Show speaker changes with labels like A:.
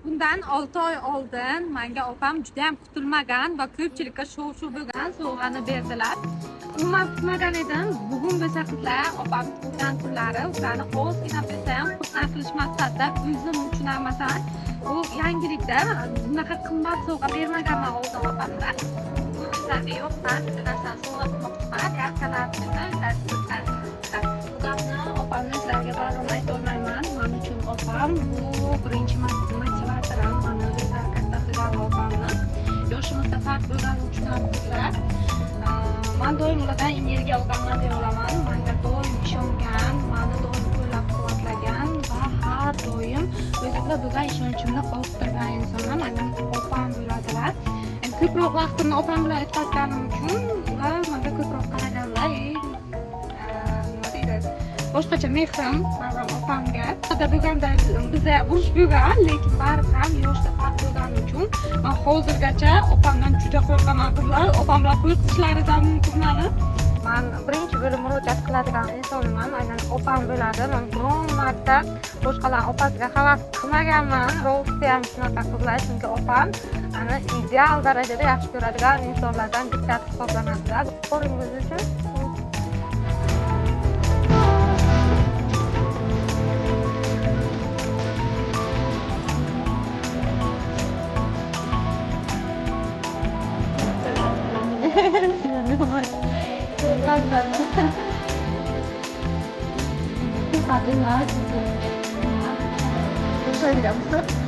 A: Bundan 6 oy oldin menga opam juda ham kutilmagan va ko'pchilikka shov-shuv bo'lgan sovg'ani berdilar. Umuman kutmagan edim. Bugun bo'lsa qizlar opam tug'ilgan kunlari ularni ozgina bo'lsa ham xursand qilish maqsadida o'zim uchun ham masalan bu yangilikda bunaqa qimmat sovg'a bermaganman oldin opamdan. Bu bizlarga yo'q, man bitta narsani sovg'a qilmoqchiman. Ularni opamni sizlarga ba'zan aytolmayman. Men uchun opam bu birinchi motivatsiyalar mani katta qilgan opamni. Yoshimizda farq bo'lgani uchun ham qizlar. Men doim ulardan energiya olganman deb olaman. Menga doim ishongan, meni doim qo'llab-quvvatlagan va har doim o'zimda bo'lgan ishonchimni orttirgan insonlar menga opam bo'ladilar. Ko'proq vaqtimni opam bilan o'tkazganim uchun ular menga ko'proq qaraganlar. Boshqacha mehrim opamga. Hada bo'lganda bizda urush bo'lgan, lekin baribir ham yoshda farq bo'lgani uchun men hozirgacha opamdan juda qo'rqaman qizlar. Opam bilan qo'rqitishlaridan mumkin meni. Men birinchi bo'lib murojaat qiladigan insonman, aynan opam bo'ladi. Men biron marta boshqalar opasiga havas qilmaganman. Rosti ham shunaqa qizlar, chunki opam meni ideal darajada yaxshi ko'radigan insonlardan bittasi hisoblanadi. Qo'ringiz uchun Hadi lah. Saya tidak bisa.